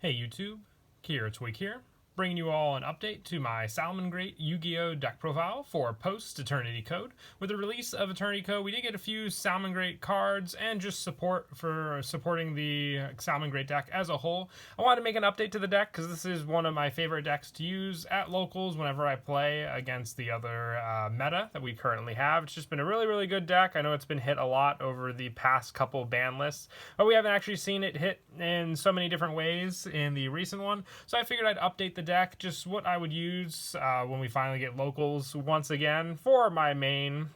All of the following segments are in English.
Hey YouTube, Kira Week here, bringing you all an update to my Salamangreat Yugioh deck profile for post-Eternity Code. With the release of Eternity Code, we did get a few Salamangreat cards and just support for supporting the Salamangreat deck as a whole. I wanted to make an update to the deck because this is one of my favorite decks to use at locals whenever I play against the other meta that we currently have. It's just been a really good deck. I know it's been hit a lot over the past couple ban lists, but we haven't actually seen it hit in so many different ways in the recent one. So I figured I'd update the deck, just what I would use when we finally get locals once again for my main,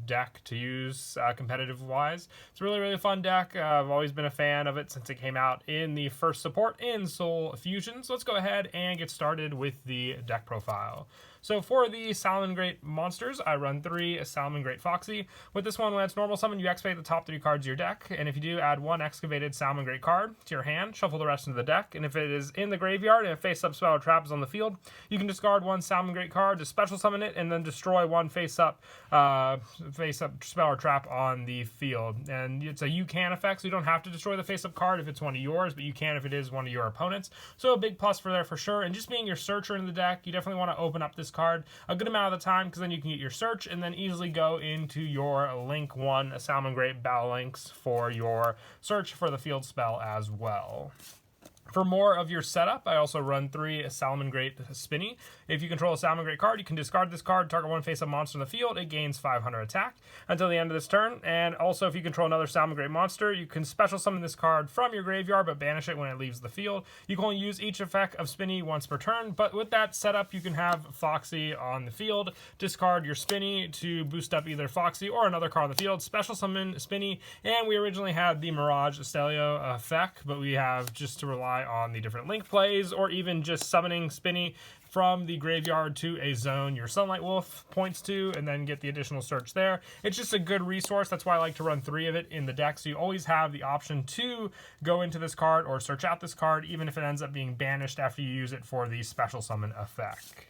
deck to use competitive wise. It's a really fun deck. I've always been a fan of it since it came out in the first support in Soul Fusion. So let's go ahead and get started with the deck profile. So for the Salamangreat monsters, I run 3 Salamangreat Foxy. With this one, when it's normal summon, you excavate the top 3 cards of your deck, and if you do, add 1 excavated Salamangreat card to your hand, shuffle the rest into the deck, and if it is in the graveyard and a face-up spell or trap is on the field, you can discard 1 Salamangreat card to special summon it, and then destroy 1 face-up spell or trap on the field. And it's a you can effect, so you don't have to destroy the face-up card if it's one of yours, but you can if it is one of your opponents. So a big plus for there for sure, and just being your searcher in the deck, you definitely want to open up this card a good amount of the time, because then you can get your search and then easily go into your link 1 Salamangreat Battle Links for your search for the field spell as well. For more of your setup, I also run 3 Salamangreat Spinny. If you control a Salamangreat card, you can discard this card, target 1 face-up monster in the field. It gains 500 attack until the end of this turn. And also, if you control another Salamangreat monster, you can special summon this card from your graveyard, but banish it when it leaves the field. You can only use each effect of Spinny once per turn, but with that setup, you can have Foxy on the field, discard your Spinny to boost up either Foxy or another card on the field, special summon Spinny, and we originally had the Mirage Stelio effect, but we have just to rely on the different link plays, or even just summoning Spinny from the graveyard to a zone your Sunlight Wolf points to, and then get the additional search there. It's just a good resource. That's why I like to run 3 of it in the deck, so you always have the option to go into this card or search out this card, even if it ends up being banished after you use it for the special summon effect.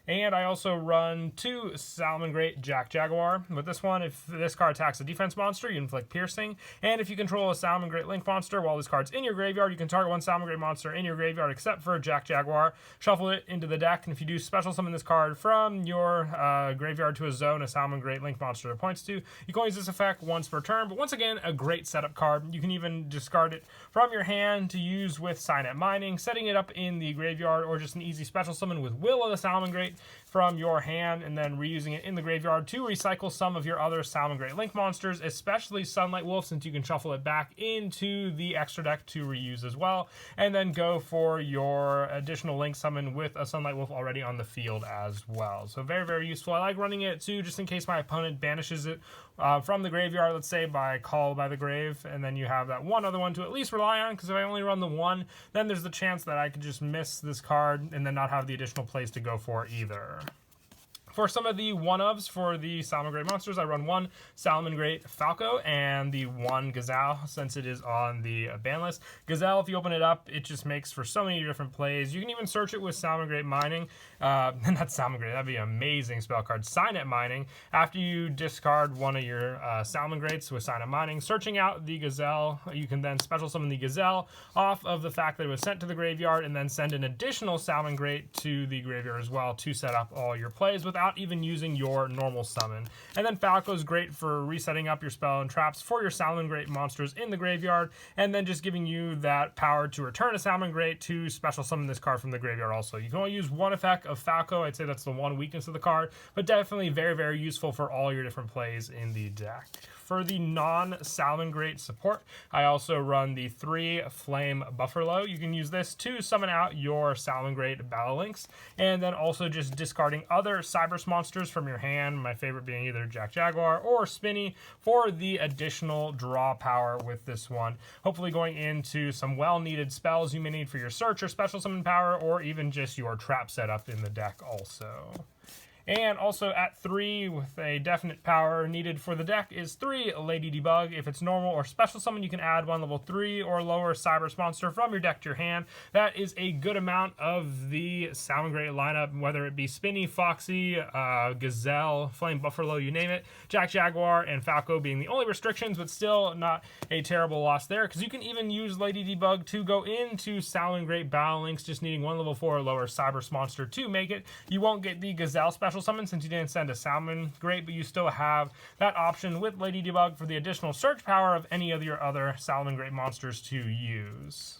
And I also run 2 Salamangreat Jaguar. With this one, if this card attacks a defense monster, you inflict piercing. And if you control a Salamangreat Link monster while this card's in your graveyard, you can target 1 Salamangreat monster in your graveyard except for Jaguar, shuffle it into the deck, and if you do special summon this card from your graveyard to a zone a Salamangreat Link monster points to, you can only use this effect once per turn. But once again, a great setup card. You can even discard it from your hand to use with Signet Mining, setting it up in the graveyard, or just an easy special summon with Will of the Salamangreat from your hand, and then reusing it in the graveyard to recycle some of your other Salamangreat Link monsters, especially Sunlight Wolf, since you can shuffle it back into the extra deck to reuse as well, and then go for your additional Link summon with a Sunlight Wolf already on the field as well. So very useful. I like running it too, just in case my opponent banishes it from the graveyard, let's say by Call by the Grave, and then you have that one other one to at least rely on, because if I only run the one, then there's the chance that I could just miss this card and then not have the additional plays to go for either. For some of the one-ofs for the Salamangreat monsters, I run 1 Salamangreat Falco and the 1 Gazelle, since it is on the ban list. Gazelle, if you open it up, it just makes for so many different plays. You can even search it with Salamangreat Mining. Not Salamangreat, that'd be an amazing spell card. Signet Mining. After you discard one of your Salamangreats with Signet Mining, searching out the Gazelle, you can then special summon the Gazelle off of the fact that it was sent to the graveyard, and then send an additional Salamangreat to the graveyard as well to set up all your plays without even using your normal summon. And then Falco is great for resetting up your spell and traps for your Salamangreat monsters in the graveyard, and then just giving you that power to return a Salamangreat to special summon this card from the graveyard also. You can only use 1 effect of Falco. I'd say that's the one weakness of the card, but definitely very useful for all your different plays in the deck. For the non-Salamangreat support, I also run the 3 Flame Buffalo. You can use this to summon out your Salamangreat Battle Links, and then also just discarding other Cyberse monsters from your hand, my favorite being either Jaguar or Spinny, for the additional draw power with this one. Hopefully going into some well-needed spells you may need for your search or special summon power, or even just your trap setup in the deck also. And also at 3, with a definite power needed for the deck, is 3 Lady Debug. If it's normal or special summon, you can add 1 level 3 or lower Cybers monster from your deck to your hand. That is a good amount of the Salamangreat lineup, whether it be Spinny, Foxy, Gazelle, Flame Buffalo, you name it. Jack Jaguar and Falco being the only restrictions, but still not a terrible loss there, because you can even use Lady Debug to go into Salamangreat Battle Links, just needing 1 level 4 or lower Cybers monster to make it. You won't get the Gazelle special summon since you didn't send a Salamangreat, but you still have that option with Lady Debug for the additional search power of any of your other Salamangreat monsters to use.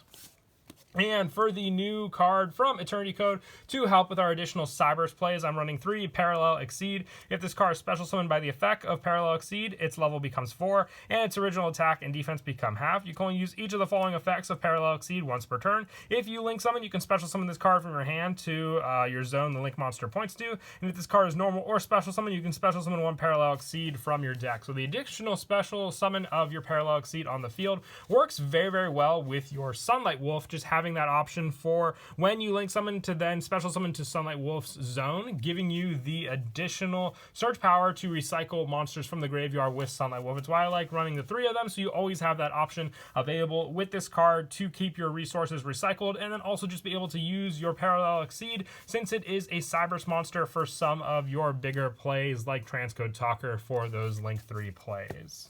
And for the new card from Eternity Code, to help with our additional Cybers plays, I'm running 3 Parallel Exceed. If this card is special summoned by the effect of Parallel Exceed, its level becomes 4, and its original attack and defense become half. You can only use each of the following effects of Parallel Exceed once per turn. If you link summon, you can special summon this card from your hand to your zone the link monster points to. And if this card is normal or special summon, you can special summon 1 Parallel Exceed from your deck. So the additional special summon of your Parallel Exceed on the field works very, very well with your Sunlight Wolf, just having that option for when you link summon to then special summon to Sunlight Wolf's zone, giving you the additional search power to recycle monsters from the graveyard with Sunlight Wolf. It's why I like running the 3 of them, so you always have that option available with this card to keep your resources recycled, and then also just be able to use your Parallel Exceed since it is a Cybers monster for some of your bigger plays like Transcode Talker for those Link 3 plays.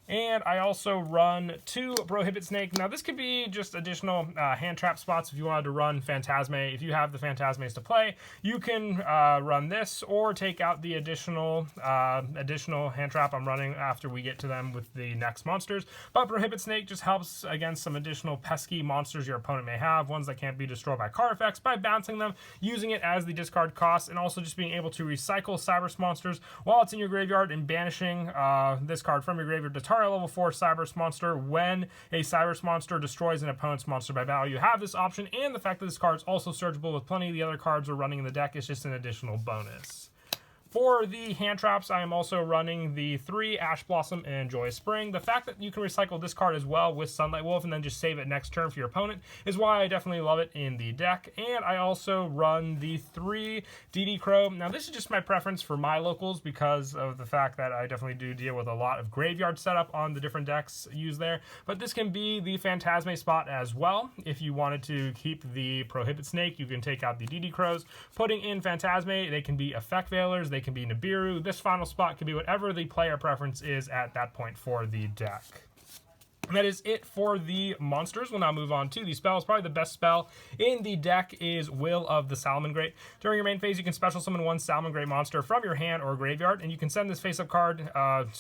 And I also run 2 Prohibit Snake. Now, this could be just additional hand trap spots if you wanted to run Phantasme. If you have the Phantasmes to play, you can run this or take out the additional hand trap I'm running after we get to them with the next monsters. But Prohibit Snake just helps against some additional pesky monsters your opponent may have, ones that can't be destroyed by card effects, by bouncing them, using it as the discard cost, and also just being able to recycle Cybers monsters while it's in your graveyard and banishing this card from your graveyard to target level 4 Cybers monster. When a Cybers monster destroys an opponent's monster by battle, you have this option, and the fact that this card is also searchable with plenty of the other cards we're running in the deck is just an additional bonus. For the hand traps, I am also running the 3 Ash Blossom and Joyous Spring. The fact that you can recycle this card as well with Sunlight Wolf and then just save it next turn for your opponent is why I definitely love it in the deck. And I also run the 3 DD Crow. Now, this is just my preference for my locals because of the fact that I definitely do deal with a lot of graveyard setup on the different decks used there. But this can be the Phantasme spot as well. If you wanted to keep the Prohibit Snake, you can take out the DD Crows. Putting in Phantasme, they can be Effect Veilers, they can be Nibiru. This final spot can be whatever the player preference is at that point for the deck. And that is it for the monsters. We'll now move on to the spells. Probably the best spell in the deck is Will of the Salamangreat. During your main phase, you can special summon 1 Salamangreat monster from your hand or graveyard, and you can send this face-up card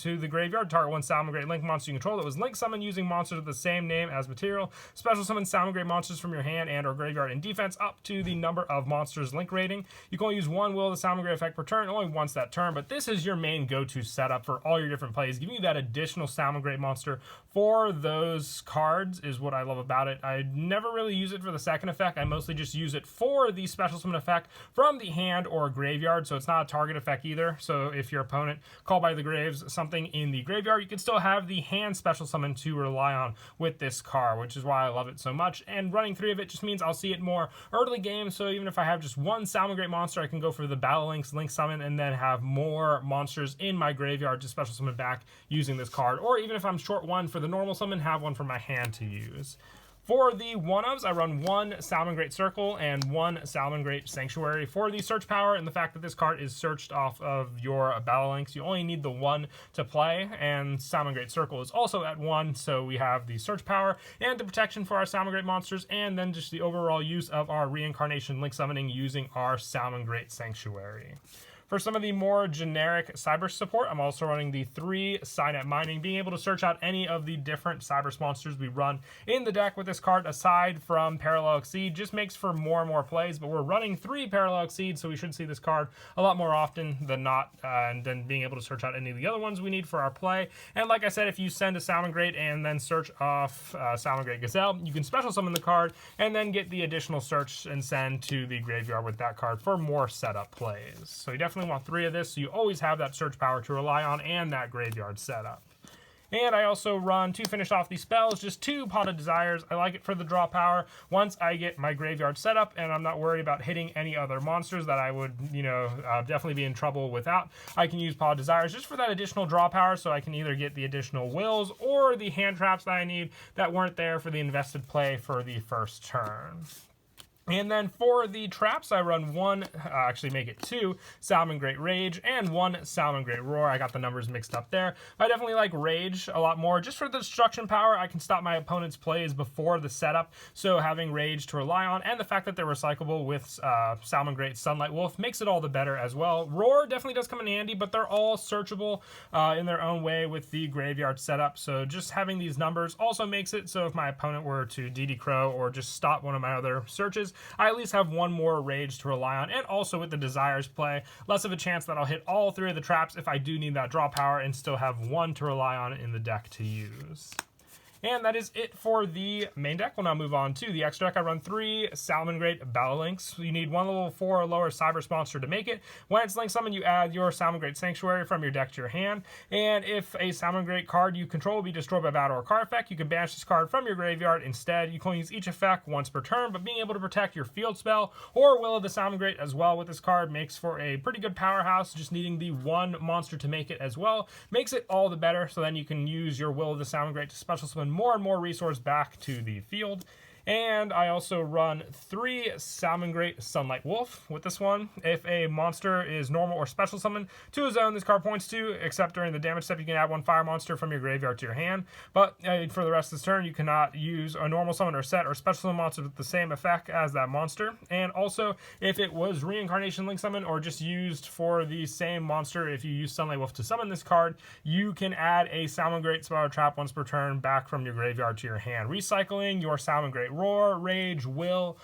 to the graveyard, target 1 Salamangreat Link monster you control that was link summoned using monsters with the same name as material. Special summon Salamangreat monsters from your hand and or graveyard in defense up to the number of monsters link rating. You can only use 1 Will of the Salamangreat effect per turn, only once that turn, but this is your main go-to setup for all your different plays, giving you that additional Salamangreat monster for those cards is what I love about it. I never really use it for the second effect. I mostly just use it for the special summon effect from the hand or graveyard, so it's not a target effect either. So if your opponent called by the graves something in the graveyard, you can still have the hand special summon to rely on with this card, which is why I love it so much. And running 3 of it just means I'll see it more early game, so even if I have just 1 Salamangreat monster, I can go for the Battle Links Link Summon and then have more monsters in my graveyard to special summon back using this card. Or even if I'm short 1 for the normal summon, have 1 from my hand to use. For the 1-ofs, I run 1 Salamangreat Circle and 1 Salamangreat Sanctuary. For the search power and the fact that this card is searched off of your Battle Links, you only need the 1 to play, and Salamangreat Circle is also at 1, so we have the search power and the protection for our Salamangreat monsters, and then just the overall use of our reincarnation link summoning using our Salamangreat Sanctuary. For some of the more generic Cybers support, I'm also running the 3 Signet Mining, being able to search out any of the different Cybers monsters we run in the deck with this card, aside from Parallel Exceed, just makes for more and more plays, but we're running 3 Parallel Exceed, so we should see this card a lot more often than not, and then being able to search out any of the other ones we need for our play. And like I said, if you send a Salamangreat and then search off Salamangreat Gazelle, you can special summon the card and then get the additional search and send to the graveyard with that card for more setup plays. So you definitely want 3 of this, so you always have that search power to rely on and that graveyard setup. And I also run, to finish off these spells, just 2 Pot of Desires. I like it for the draw power. Once I get my graveyard set up and I'm not worried about hitting any other monsters that I would, definitely be in trouble without, I can use Pot of Desires just for that additional draw power, so I can either get the additional wills or the hand traps that I need that weren't there for the invested play for the first turn. And then for the traps, I run 1, actually make it 2, Salamangreat Rage and 1 Salamangreat Roar. I got the numbers mixed up there. I definitely like Rage a lot more. Just for the destruction power, I can stop my opponent's plays before the setup. So having Rage to rely on, and the fact that they're recyclable with Salamangreat Sunlight Wolf makes it all the better as well. Roar definitely does come in handy, but they're all searchable in their own way with the graveyard setup. So just having these numbers also makes it so if my opponent were to DD Crow or just stop one of my other searches, I at least have 1 more Rage to rely on. And also with the Desires play, less of a chance that I'll hit all 3 of the traps if I do need that draw power, and still have 1 to rely on in the deck to use. And that is it for the main deck. We'll now move on to the extra deck. I run 3 Salamangreat Duel Links. You need 1 level 4 or lower Cyber monster to make it. When it's link summon, you add your Salamangreat Sanctuary from your deck to your hand. And if a Salamangreat card you control will be destroyed by battle or card effect, you can banish this card from your graveyard instead. You can only use each effect once per turn, but being able to protect your field spell or Will of the Salamangreat as well with this card makes for a pretty good powerhouse. Just needing the 1 monster to make it as well makes it all the better, so then you can use your Will of the Salamangreat to special summon more and more resource back to the field. And I also run 3 Salamangreat Sunlight Wolf with this one. If a monster is normal or special summon to a zone this card points to, except during the damage step, you can add 1 fire monster from your graveyard to your hand. But for the rest of this turn, you cannot use a normal summon or set or special summon monster with the same effect as that monster. And also, if it was Reincarnation Link Summon or just used for the same monster, if you use Sunlight Wolf to summon this card, you can add a Salamangreat Spell Trap once per turn back from your graveyard to your hand, recycling your Salamangreat Roar, Rage, Will,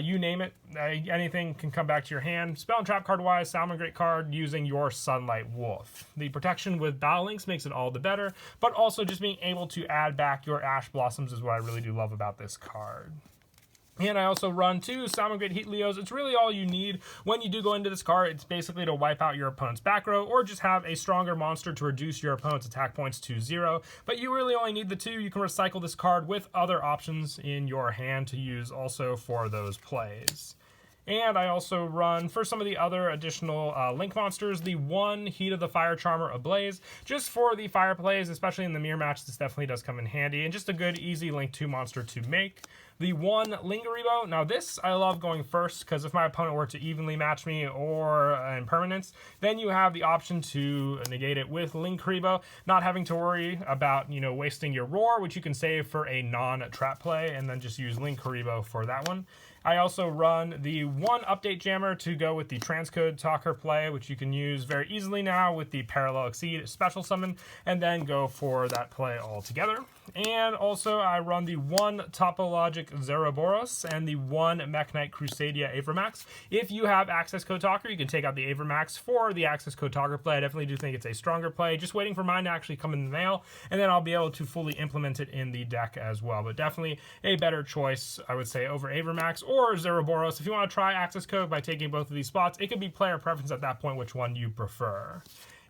you name it. Anything can come back to your hand. Spell and trap card wise, Salamangreat card using your Sunlight Wolf. The protection with Duel Links makes it all the better, but also just being able to add back your Ash Blossoms is what I really do love about this card. And I also run 2 Salamangreat Heat Leos. It's really all you need when you do go into this card. It's basically to wipe out your opponent's back row or just have a stronger monster to reduce your opponent's attack points to 0. But you really only need the 2. You can recycle this card with other options in your hand to use also for those plays. And I also run, for some of the other additional Link monsters, the 1 Heat of the Fire Charmer Ablaze. Just for the fire plays, especially in the mirror match, this definitely does come in handy. And just a good, easy Link 2 monster to make. The 1 Lingaribo. Now this I love going first, because if my opponent were to evenly match me or impermanence, then you have the option to negate it with Lingaribo, not having to worry about, wasting your Roar, which you can save for a non-trap play, and then just use Lingaribo for that one. I also run the 1 Update Jammer to go with the Transcode Talker play, which you can use very easily now with the Parallel Exceed special summon, and then go for that play altogether. And also I run the 1 Topologic Zeroboros and the 1 Mekk-Knight Crusadia Avramax. If you have Access Code Talker, you can take out the Avramax for the Access Code Talker play. I definitely do think it's a stronger play. Just waiting for mine to actually come in the mail, and then I'll be able to fully implement it in the deck as well. But definitely a better choice, I would say, over Avramax or Zeroboros. If you want to try Access Code by taking both of these spots, it could be player preference at that point which one you prefer.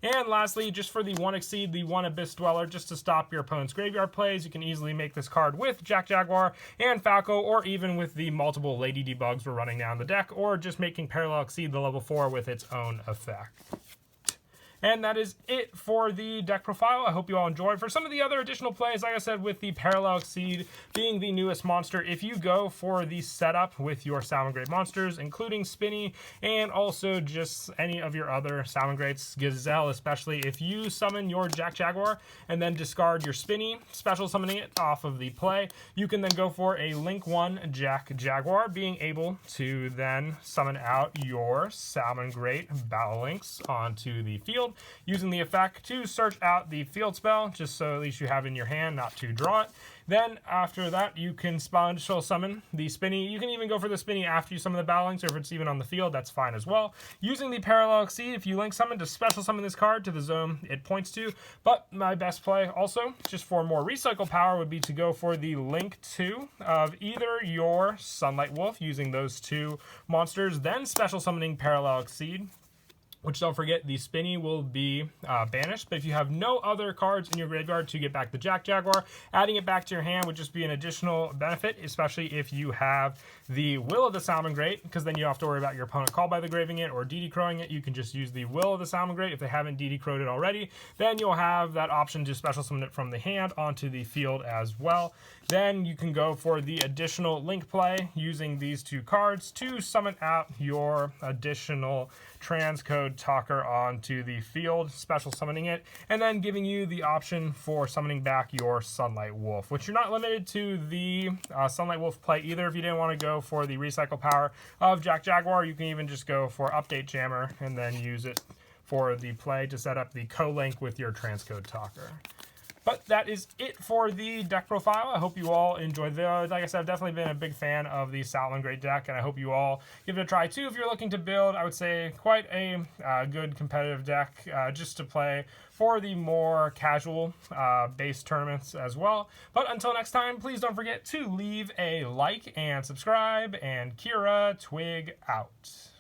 And lastly, just for the 1 Exceed, the 1 Abyss Dweller, just to stop your opponent's graveyard plays, you can easily make this card with Jack Jaguar and Falco, or even with the multiple Lady Debugs we're running down the deck, or just making Parallel Exceed the level 4 with its own effect. And that is it for the deck profile. I hope you all enjoyed. For some of the other additional plays, like I said, with the Parallel Exceed being the newest monster, if you go for the setup with your Salamangreat monsters, including Spinny, and also just any of your other Salamangreats, Gazelle especially, if you summon your Jack Jaguar and then discard your Spinny, special summoning it off of the play, you can then go for a Link 1 Jack Jaguar, being able to then summon out your Salamangreat Duel Links onto the field, using the effect to search out the field spell, just so at least you have it in your hand, not to draw it. Then after that, you can special summon the Spinny. You can even go for the Spinny after you summon the Duel Links, or if it's even on the field, that's fine as well. Using the Parallel Exceed, if you Link summon, to special summon this card to the zone it points to. But my best play also, just for more recycle power, would be to go for the Link 2 of either your Sunlight Wolf, using those 2 monsters, then special summoning Parallel Exceed, which don't forget, the Spinny will be banished. But if you have no other cards in your graveyard to get back the Jack Jaguar, adding it back to your hand would just be an additional benefit, especially if you have the Will of the Salamangreat, because then you don't have to worry about your opponent called by the Graving it or DD Crowing it. You can just use the Will of the Salamangreat if they haven't DD Crowed it already. Then you'll have that option to special summon it from the hand onto the field as well. Then you can go for the additional link play using these two cards to summon out your additional transcode talker onto the field, special summoning it, and then giving you the option for summoning back your Sunlight Wolf, which you're not limited to the Sunlight Wolf play either. If you didn't want to go for the recycle power of Jack Jaguar, you can even just go for Update Jammer and then use it for the play to set up the co-link with your transcode talker. But that is it for the deck profile. I hope you all enjoyed the video. Like I said, I've definitely been a big fan of the Salamangreat deck, and I hope you all give it a try too. If you're looking to build, I would say quite a good competitive deck just to play for the more casual base tournaments as well. But until next time, please don't forget to leave a like and subscribe, and Kira Twig out.